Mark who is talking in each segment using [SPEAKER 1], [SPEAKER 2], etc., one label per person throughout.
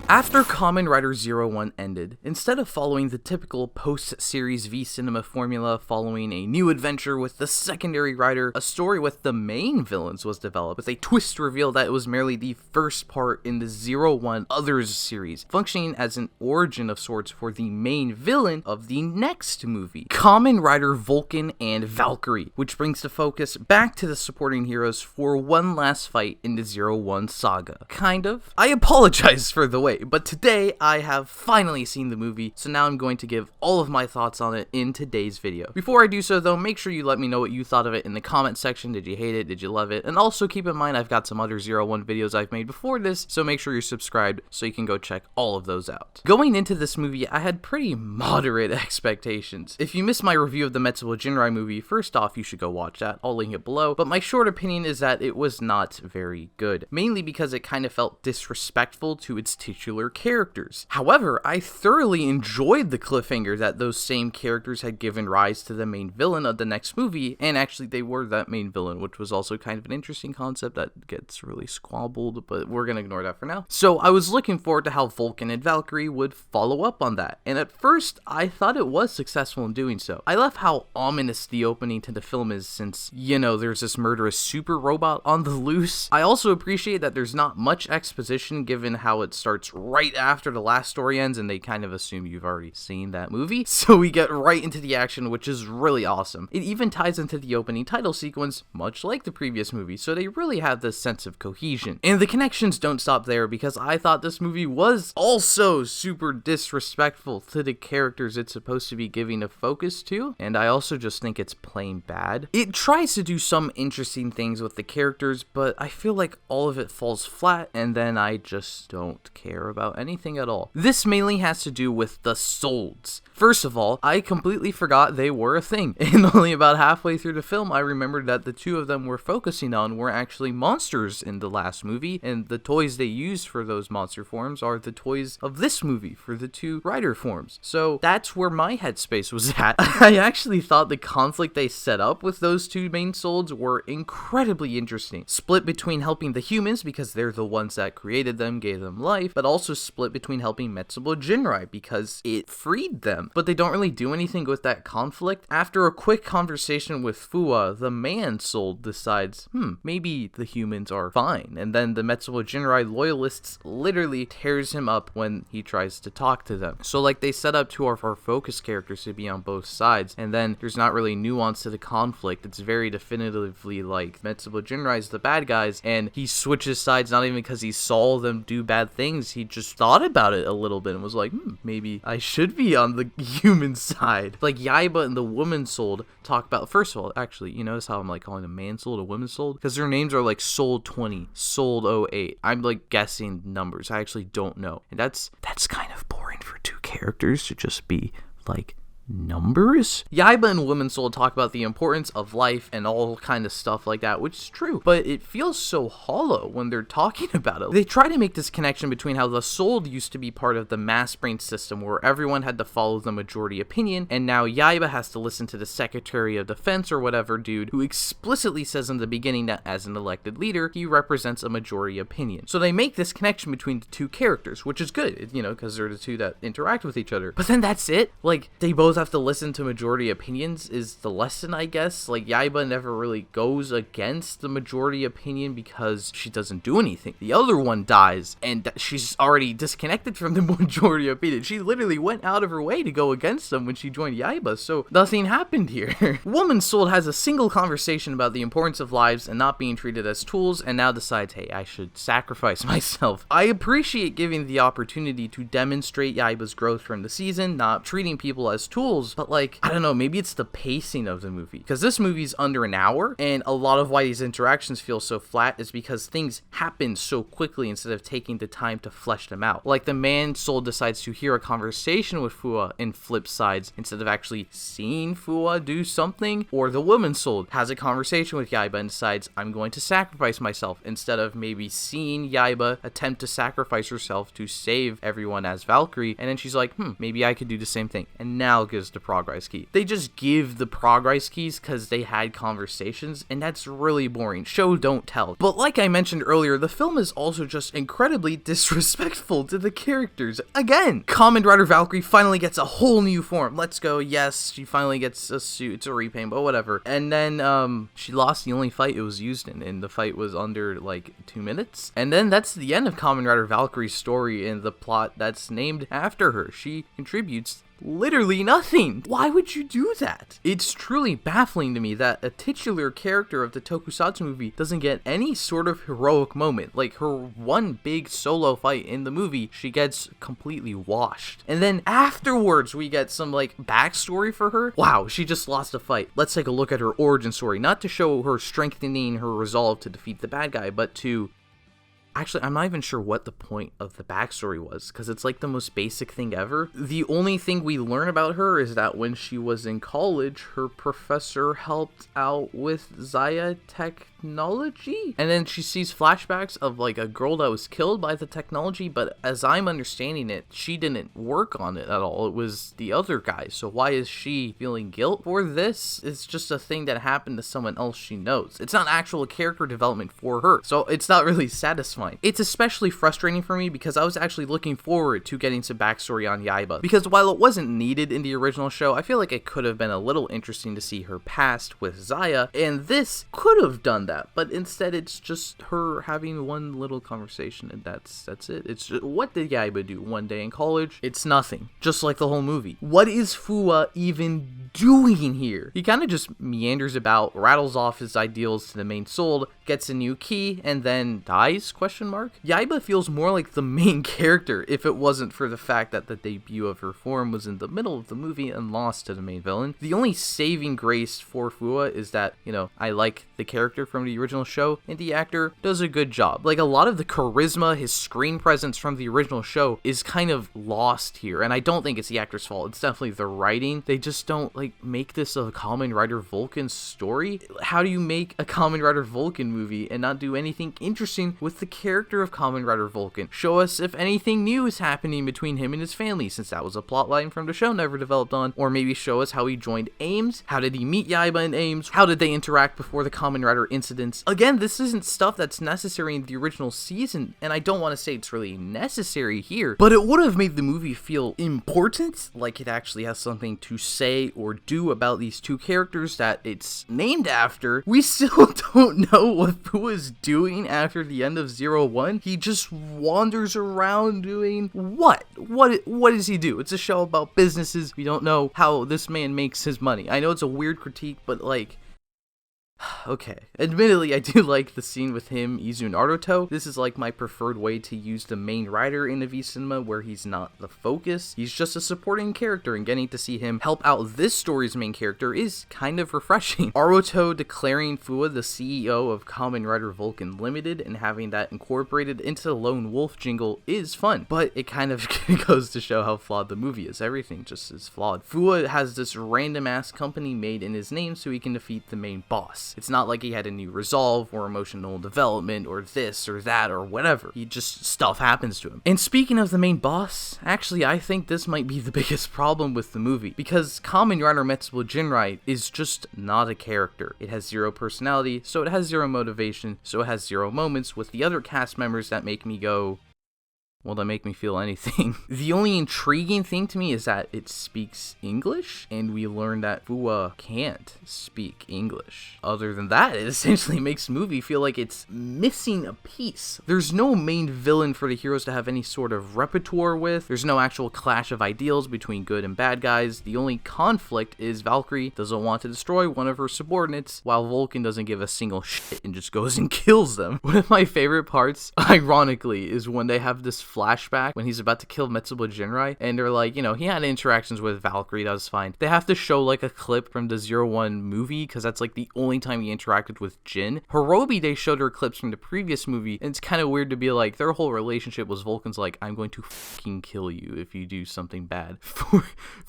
[SPEAKER 1] After Kamen Rider Zero-One ended, instead of following the typical post-series V cinema formula following a new adventure with the secondary rider, a story with the main villains was developed with a twist reveal that it was merely the first part in the Zero-One Others series, functioning as an origin of sorts for the main villain of the next movie, Kamen Rider Vulcan and Valkyrie, which brings the focus back to the supporting heroes for one last fight in the Zero-One saga. Kind of. I apologize for the wait, but today I have finally seen the movie, so now I'm going to give all of my thoughts on it in today's video. Before I do so though, make sure you let me know what you thought of it in the comment section. Did you hate it? Did you love it? And also keep in mind I've got some other Zero-One videos I've made before this, so make sure you're subscribed so you can go check all of those out. Going into this movie, I had pretty moderate expectations. If you missed my review of the Metsubo Jinrai movie, first off, you should go watch that. I'll link it below, but my short opinion is that it was not very good, mainly because it kind of felt disrespectful to its titular characters. However, I thoroughly enjoyed the cliffhanger that those same characters had given rise to the main villain of the next movie, and actually they were that main villain, which was also kind of an interesting concept that gets really squabbled, but we're gonna ignore that for now. So I was looking forward to how Vulcan and Valkyrie would follow up on that, and at first I thought it was successful in doing so. I love how ominous the opening to the film is, since, you know, there's this murderous super robot on the loose. I also appreciate that there's not much exposition given how it starts right after the last story ends, and they kind of assume you've already seen that movie, so we get right into the action, which is really awesome. It even ties into the opening title sequence, much like the previous movie, so they really have this sense of cohesion. And the connections don't stop there, because I thought this movie was also super disrespectful to the characters it's supposed to be giving a focus to, and I also just think it's plain bad. It tries to do some interesting things with the characters, but I feel like all of it falls flat, and then I just don't care about anything at all. This mainly has to do with the souls. First of all, I completely forgot they were a thing, and only about halfway through the film I remembered that the two of them were focusing on were actually monsters in the last movie, and the toys they used for those monster forms are the toys of this movie for the two rider forms. So that's where my headspace was at. I actually thought the conflict they set up with those two main souls were incredibly interesting. Split between helping the humans because they're the ones that created them, gave them life, but also split between helping Metsubo Jinrai because it freed them. But they don't really do anything with that conflict. After a quick conversation with Fua, the man soul decides, maybe the humans are fine. And then the Metsubo Jinrai loyalists literally tears him up when he tries to talk to them. So like they set up two of our focus characters to be on both sides, and then there's not really nuance to the conflict. It's very definitively like Metsubo Jinrai's the bad guys, and he switches sides not even because he saw them do bad things, he just thought about it a little bit and was like, maybe I should be on the human side. Like Yaiba and the woman soul talk about, first of all, actually, you notice how I'm like calling a man soul a woman soul? Because their names are like Soul 20, Soul 08. I'm like guessing numbers. I actually don't know. And that's kind of boring for two characters to just be like numbers. Yaiba and Woman Soul talk about the importance of life and all kind of stuff like that, which is true, but it feels so hollow when they're talking about it. They try to make this connection between how the soul used to be part of the mass brain system where everyone had to follow the majority opinion, and now Yaiba has to listen to the Secretary of Defense or whatever dude who explicitly says in the beginning that as an elected leader, he represents a majority opinion. So they make this connection between the two characters, which is good, you know, because they're the two that interact with each other. But then that's it? Like, they both have to listen to majority opinions is the lesson, I guess. Like, Yaiba never really goes against the majority opinion because she doesn't do anything. The other one dies, and she's already disconnected from the majority opinion. She literally went out of her way to go against them when she joined Yaiba, so nothing happened here. Woman Soul has a single conversation about the importance of lives and not being treated as tools, and now decides, hey, I should sacrifice myself. I appreciate giving the opportunity to demonstrate Yaiba's growth from the season, not treating people as tools, but like, I don't know, maybe it's the pacing of the movie, because this movie's under an hour, and a lot of why these interactions feel so flat is because things happen so quickly instead of taking the time to flesh them out. Like, the man soul decides to hear a conversation with Fua and flip sides instead of actually seeing Fua do something, or the woman soul has a conversation with Yaiba and decides, I'm going to sacrifice myself, instead of maybe seeing Yaiba attempt to sacrifice herself to save everyone as Valkyrie, and then she's like, maybe I could do the same thing, and now gives the progress key. They just give the progress keys because they had conversations, and that's really boring. Show don't tell. But like I mentioned earlier, the film is also just incredibly disrespectful to the characters. Again, Kamen Rider Valkyrie finally gets a whole new form. Let's go. Yes, she finally gets a suit. It's a repaint, but whatever. And then she lost the only fight it was used in, and the fight was under like 2 minutes. And then that's the end of Kamen Rider Valkyrie's story and the plot that's named after her. She contributes literally nothing. Why would you do that? It's truly baffling to me that a titular character of the tokusatsu movie doesn't get any sort of heroic moment. Like, her one big solo fight in the movie, she gets completely washed. And then afterwards, we get some, like, backstory for her. Wow, she just lost a fight. Let's take a look at her origin story. Not to show her strengthening her resolve to defeat the bad guy, but to... Actually, I'm not even sure what the point of the backstory was, because it's like the most basic thing ever. The only thing we learn about her is that when she was in college, her professor helped out with Zaya technology? And then she sees flashbacks of like a girl that was killed by the technology, but as I'm understanding it, she didn't work on it at all. It was the other guy. So why is she feeling guilt for this? It's just a thing that happened to someone else she knows. It's not actual character development for her. So it's not really satisfying. It's especially frustrating for me because I was actually looking forward to getting some backstory on Yaiba, because while it wasn't needed in the original show, I feel like it could have been a little interesting to see her past with Zaya, and this could have done that, but instead it's just her having one little conversation, and that's it. It's just, what did Yaiba do one day in college? It's nothing, just like the whole movie. What is Fuwa even doing here? He kind of just meanders about, rattles off his ideals to the main soul, gets a new key, and then dies? Yaiba feels more like the main character if it wasn't for the fact that the debut of her form was in the middle of the movie and lost to the main villain. The only saving grace for Fuwa is that, you know, I like the character from the original show, and the actor does a good job. Like, a lot of the charisma, his screen presence from the original show is kind of lost here, and I don't think it's the actor's fault. It's definitely the writing. They just don't, like, make this a Kamen Rider Vulcan story. How do you make a Kamen Rider Vulcan movie and not do anything interesting with the character of Kamen Rider Vulcan? Show us if anything new is happening between him and his family, since that was a plotline from the show never developed on, or maybe show us how he joined Ames, how did he meet Yaiba in Ames, how did they interact before the Kamen Rider incidents. Again, this isn't stuff that's necessary in the original season, and I don't want to say it's really necessary here, but it would have made the movie feel important, like it actually has something to say or do about these two characters that it's named after. We still don't know what Fu is doing after the end of Zero-One. He just wanders around doing what? What does he do? It's a show about businesses. We don't know how this man makes his money. I know it's a weird critique, but like, okay. Admittedly, I do like the scene with him, Izu, and Naruto. This is like my preferred way to use the main writer in a V cinema, where he's not the focus. He's just a supporting character, and getting to see him help out this story's main character is kind of refreshing. Naruto declaring Fuwa the CEO of Kamen Rider Vulcan Limited and having that incorporated into the Lone Wolf jingle is fun, but it kind of goes to show how flawed the movie is. Everything just is flawed. Fuwa has this random ass company made in his name so he can defeat the main boss. It's not like he had a new resolve or emotional development or this or that or whatever. He just, stuff happens to him. And speaking of the main boss, actually I think this might be the biggest problem with the movie, because Kamen Rider Metsubo Jinrai is just not a character. It has zero personality, so it has zero motivation, so it has zero moments with the other cast members that make me go, well, that make me feel anything. The only intriguing thing to me is that it speaks English, and we learn that Fuwa can't speak English. Other than that, it essentially makes the movie feel like it's missing a piece. There's no main villain for the heroes to have any sort of repertoire with. There's no actual clash of ideals between good and bad guys. The only conflict is Valkyrie doesn't want to destroy one of her subordinates, while Vulcan doesn't give a single shit and just goes and kills them. One of my favorite parts, ironically, is when they have this flashback when he's about to kill Metsubo Jinrai, and they're like, you know, he had interactions with Valkyrie, that was fine. They have to show like a clip from the Zero-One movie, because that's like the only time he interacted with Jin. Hirobi, they showed her clips from the previous movie, and it's kind of weird to be like, their whole relationship was Vulcan's like, I'm going to fucking kill you if you do something bad. For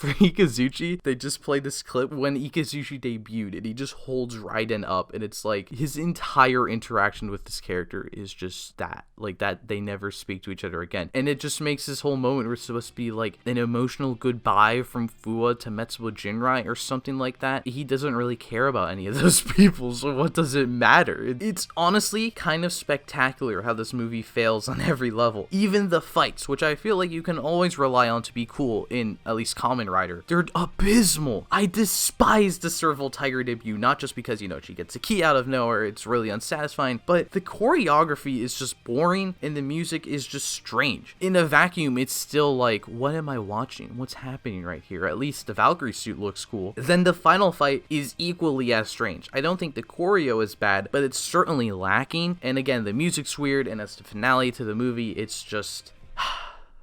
[SPEAKER 1] Ikazuchi, they just played this clip when Ikazuchi debuted, and he just holds Raiden up, and it's like, his entire interaction with this character is just that. Like, that they never speak to each other again. again. And it just makes this whole moment where it's supposed to be like an emotional goodbye from Fuwa to Metsubo Jinrai or something like that. He doesn't really care about any of those people, so what does it matter? It's honestly kind of spectacular how this movie fails on every level. Even the fights, which I feel like you can always rely on to be cool in at least Kamen Rider, they're abysmal. I despise the Serval Tiger debut, not just because, you know, she gets a key out of nowhere, it's really unsatisfying, but the choreography is just boring and the music is just strange. In a vacuum, it's still like, what am I watching? What's happening right here? At least the Valkyrie suit looks cool. Then the final fight is equally as strange. I don't think the choreo is bad, but it's certainly lacking. And again, the music's weird, and as the finale to the movie, it's just...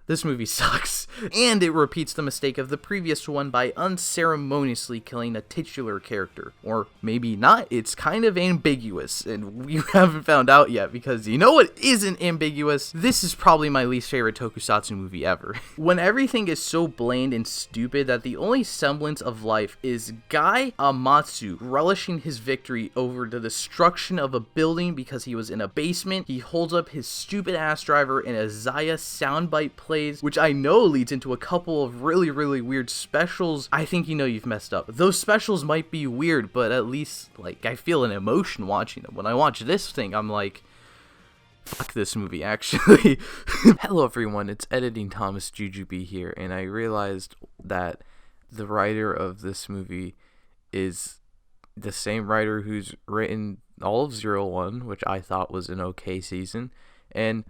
[SPEAKER 1] This movie sucks, and it repeats the mistake of the previous one by unceremoniously killing a titular character. Or maybe not, it's kind of ambiguous, and we haven't found out yet, because you know what isn't ambiguous? This is probably my least favorite tokusatsu movie ever. When everything is so bland and stupid that the only semblance of life is Guy Amatsu relishing his victory over the destruction of a building because he was in a basement, he holds up his stupid ass driver in a Zaya soundbite play, which I know leads into a couple of really weird specials. I think you know you've messed up. Those specials might be weird, but at least, like, I feel an emotion watching them. When I watch this thing, I'm like, fuck this movie, actually. Hello everyone, it's Editing thomasjujube here, and I realized that the writer of this movie is the same writer who's written all of Zero-One, which I thought was an okay season, and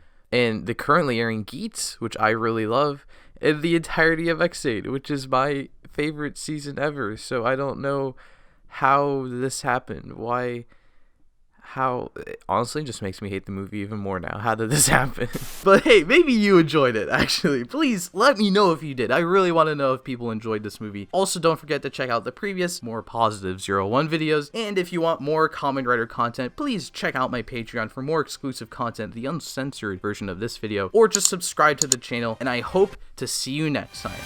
[SPEAKER 1] the currently airing Geats, which I really love, and the entirety of X8, which is my favorite season ever. So I don't know how this happened. How it honestly just makes me hate the movie even more now. How did this happen? But hey, maybe you enjoyed it, actually. Please let me know if you did. I really want to know if people enjoyed this movie. Also, don't forget to check out the previous, more positive Zero-One videos. And if you want more Kamen Rider content, please check out my Patreon for more exclusive content, the uncensored version of this video, or just subscribe to the channel, and I hope to see you next time.